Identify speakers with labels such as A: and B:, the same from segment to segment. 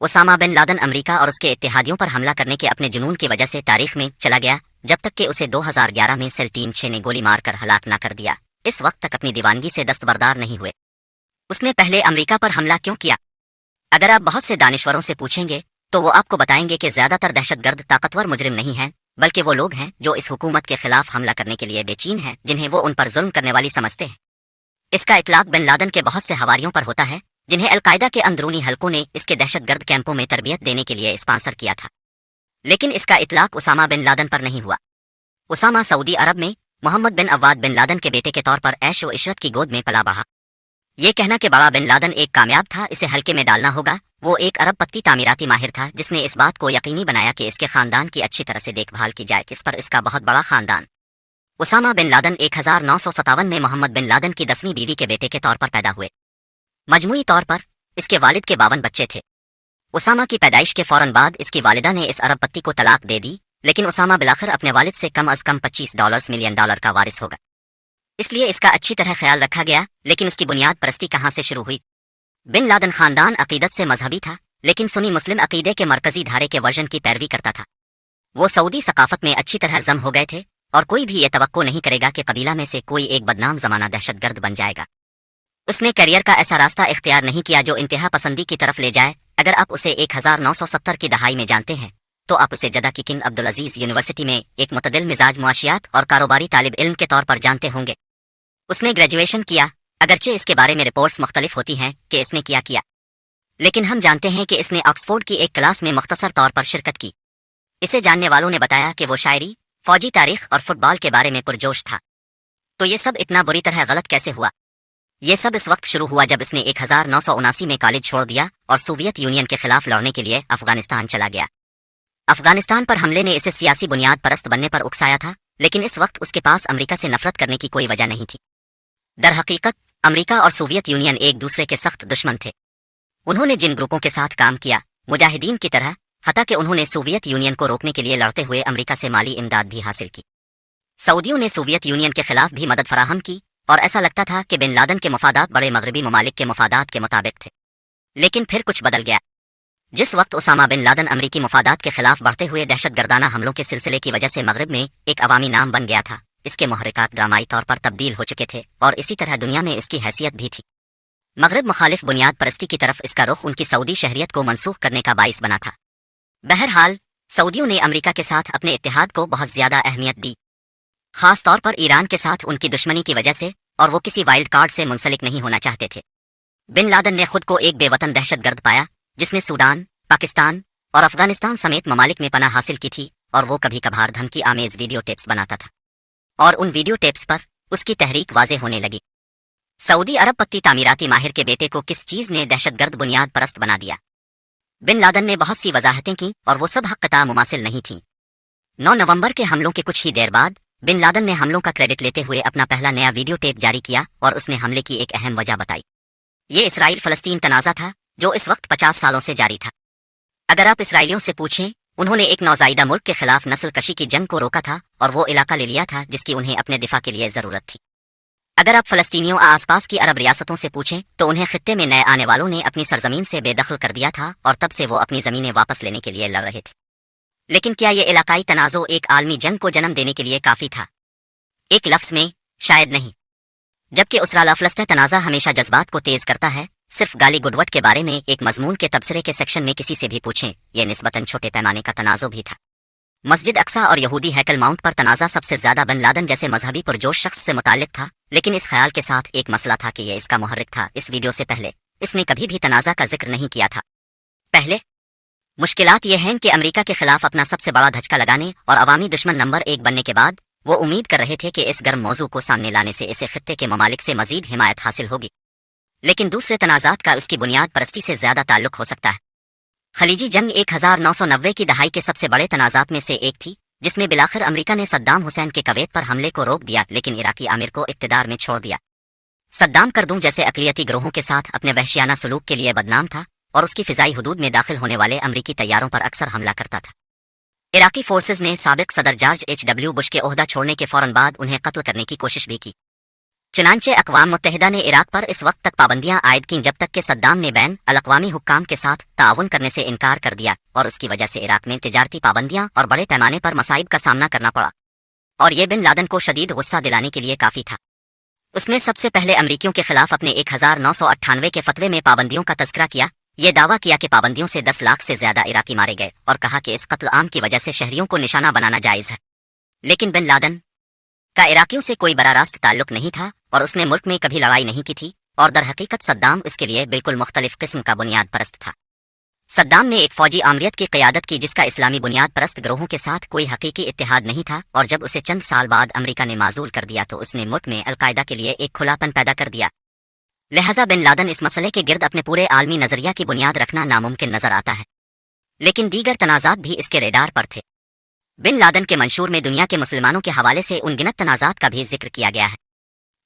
A: Osama bin Laden America और उसके इत्तेहादियों पर हमला करने के अपने जुनून की वजह से तारीख में चला गया, जब तक कि उसे 2011 में सेल टीम 6 ने गोली मारकर हलाक न कर दिया। इस वक्त तक अपनी दीवानगी से दस्तबरदार नहीं हुए। उसने पहले अमेरिका पर हमला क्यों किया? अगर आप बहुत से दानिश्वरों से पूछेंगे तो वो आपको बताएंगे कि ज्यादातर दहशतगर्द ताकतवर मुजरिम नहीं हैं, बल्कि वो लोग हैं जो इस हुकूमत के खिलाफ हमला करने के लिए बेचैन हैं, जिन्हें वो उन पर जुल्म करने वाली समझते हैं। इसका इतलाक बिन लादन के बहुत से हवारियों पर होता है, जिन्हें अलकायदा के अंदरूनी हलकों ने इसके दहशतगर्द कैंपों में तरबियत देने के लिए स्पॉन्सर किया था। लेकिन इसका इतलाक उसामा बिन लादन पर नहीं हुआ। उसामा सऊदी अरब में मोहम्मद बिन अव्वाद बिन लादन के बेटे के तौर पर ऐश व इशरत की गोद में पला बढ़ा। ये कहना कि बड़ा बिन लादन एक कामयाब था, इसे हल्के में डालना होगा। वो एक अरबपति तामीराती माहिर था जिसने इस बात को यकीनी बनाया कि इसके खानदान की अच्छी तरह से देखभाल की जाए। इस पर इसका बहुत बड़ा खानदान। उसामा बिन लादन 1957 में मोहम्मद बिन लादन की 10वीं बीवी के बेटे के तौर पर पैदा हुए। मजमूई तौर पर इसके वालिद के 52 बच्चे थे। उसामा की पैदाइश के फौरन बाद इसकी वालिदा ने इस अरबपति को तलाक दे दी, लेकिन उसामा बिलाखिर अपने वालिद से कम अज कम $25 मिलियन का वारिस होगा। इसलिए इसका अच्छी तरह ख्याल रखा गया। लेकिन इसकी बुनियाद परस्ती कहाँ से शुरू हुई? बिन लादन खानदान अकीदत से मजहबी था, लेकिन सुन्नी मुस्लिम अकीदे के मरकजी धारे के वर्जन की पैरवी करता था। वो सऊदी सकाफत में अच्छी तरह जम हो गए थे और कोई भी ये तवक्को नहीं करेगा कि कबीला में से कोई एक बदनाम जमाना दहशतगर्द बन जाएगा। उसने करियर का ऐसा रास्ता इख्तियार नहीं किया जो इंतहा पसंदी की तरफ ले जाए। अगर आप उसे 1970 की दहाई में जानते हैं तो आप उसे जदा की किंग अब्दुल अजीज यूनिवर्सिटी में एक मुतदिल मिजाज मुआशियात और कारोबारी तालिब इल्म के तौर पर जानते होंगे। उसने ग्रेजुएशन किया, अगरचे इसके बारे में रिपोर्ट्स मुख्तलिफ होती हैं कि इसने किया, लेकिन हम जानते हैं कि इसने ऑक्सफोर्ड की एक क्लास में मुख्तसर तौर पर शिरकत की। इसे जानने वालों ने बताया कि वो शायरी, फौजी तारीख और फुटबॉल के बारे में पुरजोश था। तो ये सब इतना बुरी तरह गलत कैसे हुआ? ये सब इस वक्त शुरू हुआ जब इसने 1979 में कॉलेज छोड़ दिया और सोवियत यूनियन के खिलाफ लड़ने के लिए अफगानिस्तान चला गया। अफगानिस्तान पर हमले ने इसे सियासी बुनियाद परस्त बनने पर उकसाया था, लेकिन इस वक्त उसके पास अमेरिका से नफरत करने की कोई वजह नहीं थी। दरहकीकत अमेरिका और सोवियत यूनियन एक दूसरे के सख्त दुश्मन थे। उन्होंने जिन ग्रुपों के साथ काम किया, मुजाहिदीन की तरह, हत्ता कि उन्होंने सोवियत यूनियन को रोकने के लिए लड़ते हुए अमेरिका से माली इमदाद भी हासिल की। सऊदियों ने सोवियत यूनियन के खिलाफ भी मदद फराहम की और ऐसा लगता था कि बिन लादन के मफादात बड़े मगरबी ममालिक के मफादात के मुताबिक थे। लेकिन फिर कुछ बदल गया। जिस वक्त उसामा बिन लादन अमेरिकी मफादात के खिलाफ बढ़ते हुए दहशतगर्दाना हमलों के सिलसिले की वजह से मगरब में एक अवामी नाम बन गया था, इसके मुहर्रिकात ड्रामाई तौर पर तब्दील हो चुके थे और इसी तरह दुनिया में इसकी हैसियत भी थी। मगरब मुखालिफ बुनियाद परस्ती की तरफ इसका रुख उनकी सऊदी शहरियत को मनसूख करने का बाइस बना था। बहरहाल सऊदियों ने अमेरिका के साथ अपने इत्तेहाद को बहुत ज्यादा अहमियत दी, खास तौर पर ईरान के साथ उनकी दुश्मनी की वजह से, और वो किसी वाइल्ड कार्ड से मुंसलिक नहीं होना चाहते थे। बिन लादन ने खुद को एक बेवतन दहशतगर्द पाया जिसने सूडान, पाकिस्तान और अफगानिस्तान समेत ममालिक में पनाह हासिल की थी, और वो कभी कभार धमकी आमेज वीडियो टेप्स बनाता था और उन वीडियो टेप्स पर उसकी तहरीक वाज़े होने लगी। सऊदी अरबपति तामीराती माहिर के बेटे को किस चीज ने दहशतगर्द बुनियाद परस्त बना दिया? बिन लादन ने बहुत सी वजाहतें की और वो सब हक़ मुमासिल नहीं थीं। 9 नवंबर के हमलों के कुछ ही देर बाद बिन लादन ने हमलों का क्रेडिट लेते हुए अपना पहला नया वीडियो टेप जारी किया और उसने हमले की एक अहम वजह बताई। ये इसराइल फ़लस्तीन तनाज़ा था जो इस वक्त 50 सालों से जारी था। अगर आप इसराइलियों से पूछें, उन्होंने एक नौज़ायदा मुल्क के खिलाफ नस्ल कशी की जंग को रोका था और वो इलाका ले लिया था जिसकी उन्हें अपने दिफा के लिए ज़रूरत थी। अगर आप फ़लस्तीनियों आसपास की अरब रियासतों से पूछें तो उन्हें खित्ते में नए आने वालों ने अपनी सरजमीन से बेदखल कर दिया था और तब से वो अपनी ज़मीनें वापस लेने के लिए लड़ रहे थे। लेकिन क्या ये इलाकाई तनाज़ो एक आलमी जंग को जन्म देने के लिए काफ़ी था? एक लफ्ज़ में, शायद नहीं। जबकि उसराला फ़लस्तीन तनाज़ा हमेशा जज्बात को तेज़ करता है, सिर्फ गाली गुडवट के बारे में एक मजमून के तबसरे के सेक्शन में किसी से भी पूछें, यह निस्बतन छोटे पैमाने का तनाज़ो भी था। मस्जिद अक्सा और यहूदी हैकल माउंट पर तनाज़ा सबसे ज्यादा बिन लादन जैसे मजहबी पुरजोश शख्स से मुताल्लिक था, लेकिन इस ख्याल के साथ एक मसला था कि यह इसका मुहर्रिक था। इस वीडियो से पहले इसने कभी भी तनाज़ा का जिक्र नहीं किया था। पहले मुश्किलात यह हैं कि अमेरिका के खिलाफ अपना सबसे बड़ा धचका लगाने और अवामी दुश्मन नंबर 1 बनने के बाद वो उम्मीद कर रहे थे कि इस गर्म मौजू को सामने लाने से इसे खित्ते के ममालिक से मजीद हिमायत हासिल होगी। लेकिन दूसरे तनाज़ात का उसकी बुनियाद परस्ती से ज्यादा ताल्लुक हो सकता है। खलीजी जंग 1990 की दहाई के सबसे बड़े तनाज़ात में से एक थी, जिसमें बिलाखिर अमेरिका ने सद्दाम हुसैन के कवैत पर हमले को रोक दिया, लेकिन इराकी आमिर को इक़्तिदार में छोड़ दिया। सद्दाम करदूं जैसे अक़लियती ग्रोहों के साथ अपने वहशियाना सलूक के लिए बदनाम था और उसकी फ़िज़ाई हुदूद में दाखिल होने वाले अमरीकी तैयारों पर अक्सर हमला करता था। इराकी फोर्सेज ने साबिक सदर जॉर्ज H.W. बुश के ओहदा छोड़ने के फौरन बाद उन्हें कत्ल करने की कोशिश भी की। चुनांचे अक़वाम मुत्तहिदा ने इराक पर इस वक्त तक पाबंदियां आयद की जब तक कि सद्दाम ने बैन अल-अक़वामी हुक्काम के साथ ताउन करने से इनकार कर दिया और उसकी वजह से इराक में तिजारती पाबंदियां और बड़े पैमाने पर मसाइब का सामना करना पड़ा। और ये बिन लादन को शदीद गुस्सा दिलाने के लिए काफ़ी था। उसने सबसे पहले अमरीकियों के खिलाफ अपने 1998 के फतवे में पाबंदियों का तज़किरा किया। ये दावा किया कि पाबंदियों से 10 लाख से ज़्यादा इराकी मारे गए और कहा कि इस कत्ल आम की वजह से शहरियों को निशाना बनाना जायज़ है। लेकिन बिन लादन का इराकियों से कोई बड़ा रास्त ताल्लुक नहीं था और उसने मुल्क में कभी लड़ाई नहीं की थी और दर हकीकत सद्दाम इसके लिए बिल्कुल मुख्तलिफ किस्म का बुनियाद परस्त था। सद्दाम ने एक फौजी आमरीत की क़यादत की जिसका इस्लामी बुनियाद परस्त ग्रोहों के साथ कोई हकीकी इत्तेहाद नहीं था और जब उसे चंद साल बाद अमरीका ने माजूल कर दिया तो उसने मुल्क में अलकायदा के लिए एक खुलापन पैदा कर दिया। लिहाजा बिन लादन इस मसले के गिर्द अपने पूरे आलमी नज़रिया की बुनियाद रखना नामुमकिन नजर आता है। लेकिन दीगर तनाज़ात भी इसके रेडार पर थे। बिन लादन के मंशूर में दुनिया के मुसलमानों के हवाले से उन गिनत तनाज़ात का भी जिक्र किया गया है।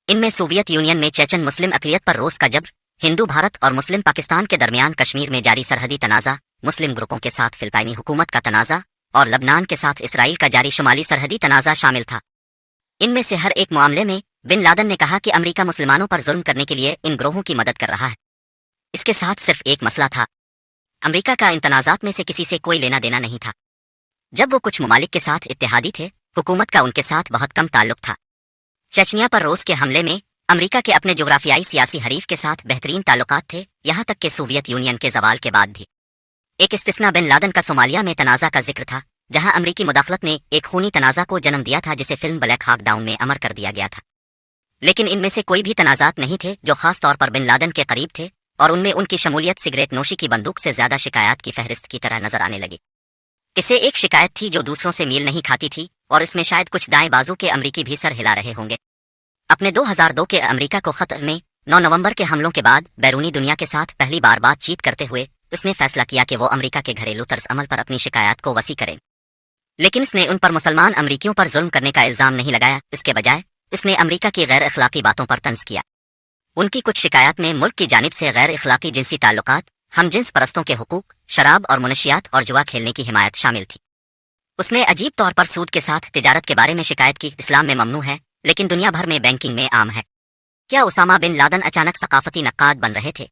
A: इनमें सोवियत यूनियन में चेचन मुस्लिम अक़लियत पर रोज़ का जबर, हिंदू भारत और मुस्लिम पाकिस्तान के दरमियान कश्मीर में जारी सरहदी तनाज़ा, मुस्लिम ग्रुपों के साथ फिलिपाइनी हुकूमत का तनाज़ा और लबनान के साथ इसराइल का जारी शुमाली सरहदी तनाज़ा शामिल था। इनमें से हर एक मामले में बिन लादन ने कहा कि अमरीका मुसलमानों पर जुल्म करने के लिए इन ग्रोहों की मदद कर रहा है। इसके साथ सिर्फ एक मसला था, अमरीका का इन तनाज़ात में से किसी से कोई लेना देना नहीं था। जब वो कुछ ममालिक के साथ इत्तेहादी थे, हुकूमत का उनके साथ बहुत कम ताल्लुक था। चेचनिया पर रोज़ के हमले में अमरीका के अपने जोग्राफियाई सियासी हरीफ के साथ बेहतरीन ताल्लुकात थे, यहाँ तक कि सोवियत यूनियन के ज़वाल के बाद भी। एक इस्तिस्ना बिन लादन का सोमालिया में तनाज़ा का जिक्र था, जहाँ अमरीकी मुदाखलत ने एक खूनी तनाज़ा को जन्म दिया था जिसे फिल्म ब्लैक हॉक डाउन में अमर कर दिया गया था। लेकिन इनमें से कोई भी तनाज़ात नहीं थे जो खास तौर पर बिन लादन के करीब थे और उनमें उनकी शमूलियत सिगरेट नोशी की बंदूक से ज़्यादा शिकायत की फहरिस्त की तरह नजर आने लगी। इसे एक शिकायत थी जो दूसरों से मेल नहीं खाती थी और इसमें शायद कुछ दाएं बाजू के अमरीकी भी सर हिला रहे होंगे। अपने 2002 के अमरीका को खत में 9 नवंबर के हमलों के बाद बैरूनी दुनिया के साथ पहली बार बातचीत करते हुए उसने फैसला किया कि वो अमरीका के घरेलू तर्ज अमल पर अपनी शिकायत को वसी करें। लेकिन इसने उन पर मुसलमान अमरीकियों पर जुल्म करने का इल्ज़ाम नहीं लगाया, इसके बजाय इसने अमरीका की गैर अखलाकी बातों पर तंज किया। उनकी कुछ शिकायत में मुल्क की जानिब से गैर अखलाकी जिनसी ताल्लुकात, हम जिन्स परस्तों के हुकूक, शराब और मुनशियात और जुआ खेलने की हिमायत शामिल थी। उसने अजीब तौर पर सूद के साथ तिजारत के बारे में शिकायत की। इस्लाम में ममनू है लेकिन दुनिया भर में बैंकिंग में आम है। क्या उसामा बिन लादन अचानक सकाफती नक्काद बन रहे थे?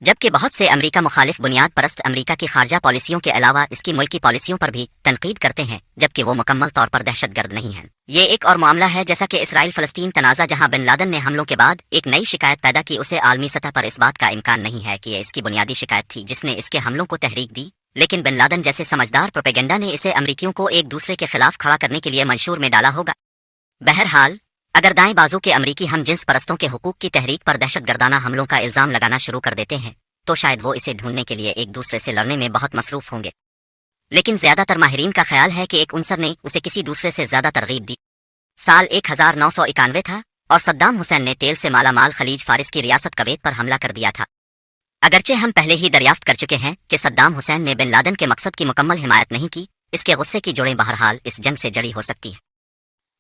A: जबकि बहुत से अमरीका मुखालिफ बुनियाद परस्त अमरीका की खारजा पॉलिसियों के अलावा इसकी मुल्की पॉलिसियों पर भी तनकीद करते हैं, जबकि वो मुकम्मल तौर पर दहशतगर्द नहीं है। ये एक और मामला है जैसा कि इसराइल फ़लस्तीन तनाज़ा, जहां बिन लादन ने हमलों के बाद एक नई शिकायत पैदा की। उसे आलमी सतह पर इस बात का इम्कान नहीं है कि ये इसकी बुनियादी शिकायत थी जिसने इसके हमलों को तहरीक दी, लेकिन बिन लादन जैसे समझदार प्रोपेगेंडा ने इसे अमरीकियों को एक दूसरे के खिलाफ खड़ा करने के लिए मंशूर में डाला होगा। बहरहाल, अगर दाएं बाजू के अमरीकी हम जिन्स परस्तों के हुकूक की तहरीक पर दहशतगर्दाना हमलों का इल्ज़ाम लगाना शुरू कर देते हैं तो शायद वो इसे ढूंढने के लिए एक दूसरे से लड़ने में बहुत मसरूफ होंगे। लेकिन ज्यादातर माहिरीन का ख्याल है कि एक उनसर ने उसे किसी दूसरे से ज्यादा तरगीब दी। साल 1991 था और सद्दाम हुसैन ने तेल से माला माल खलीज फारिस की रियासत कवेत पर हमला कर दिया था। अगरचे हम पहले ही दरियाफ्त कर चुके हैं कि सद्दाम हुसैन ने बिन लादन के मकसद की मुकम्मल हिमायत नहीं की, इसके गुस्से की जोड़ें बहरहाल इस जंग से जड़ी हो सकती है।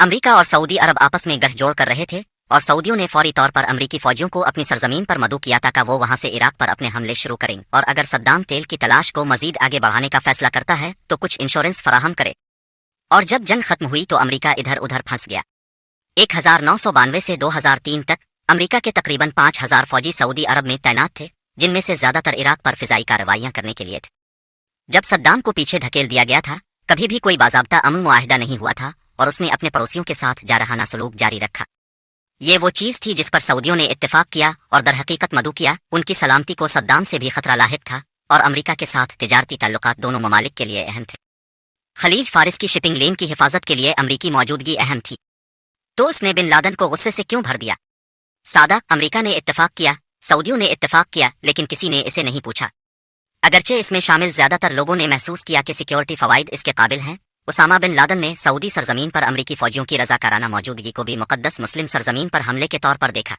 A: अमरीका और सऊदी अरब आपस में गठजोड़ कर रहे थे और सऊदियों ने फौरी तौर पर अमरीकी फौजियों को अपनी सरजमीन पर मदऊ किया ताकि वो वहां से इराक पर अपने हमले शुरू करें और अगर सद्दाम तेल की तलाश को मजीद आगे बढ़ाने का फैसला करता है तो कुछ इंश्योरेंस फराहम करे। और जब जंग खत्म हुई तो अमरीका इधर उधर फंस गया। 1992 से 2003 तक अमरीका के तकरीबन 5000 फौजी सऊदी अरब में तैनात थे, जिनमें से ज्यादातर इराक पर फिजाई कार्रवाइयां करने के लिए थे। जब सद्दाम को पीछे धकेल दिया गया था, कभी भी कोई बाज़ाब्ता अमन मुआहिदा नहीं हुआ था और उसने अपने पड़ोसियों के साथ जारहाना सलूक जारी रखा। ये वो चीज़ थी जिस पर सऊदियों ने इत्तेफाक किया और दरहकीकत मदऊ किया। उनकी सलामती को सद्दाम से भी खतरा लाहिक था और अमरीका के साथ तिजारती ताल्लुकात दोनों ममालिक के लिए अहम थे। खलीज फारिस की शिपिंग लेन की हिफाजत के लिए अमरीकी मौजूदगी अहम थी। तो उसने बिन लादन को गुस्से से क्यों भर दिया? सादा अमरीका ने इत्तेफाक किया, सऊदियों ने इत्तेफाक किया, लेकिन किसी ने इसे नहीं पूछा। अगरचे इसमें शामिल ज्यादातर लोगों ने महसूस किया कि सिक्योरिटी फवाइद इसके काबिल हैं। उसामा बिन लादन ने सऊदी सरजमीन पर अमरीकी फौजियों की रजाकाराना मौजूदगी को भी मुकद्दस मुस्लिम सरजमीन पर हमले के तौर पर देखा।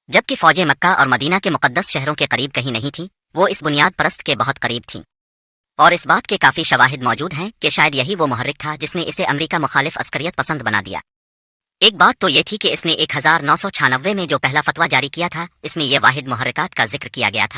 A: जबकि फौजें मक्का और मदीना के मुकद्दस शहरों के करीब कहीं नहीं थीं, वो इस बुनियाद परस्त के बहुत करीब थीं। और इस बात के काफ़ी शवाहिद मौजूद हैं कि शायद यही वो मुहर्रिक था जिसने इसे अमरीका मुखालिफ अस्करियत पसंद बना दिया। एक बात तो ये थी कि इसने 1996 में जो पहला फतवा जारी किया था, इसमें यह वाहिद मुहर्रिकात का जिक्र किया गया था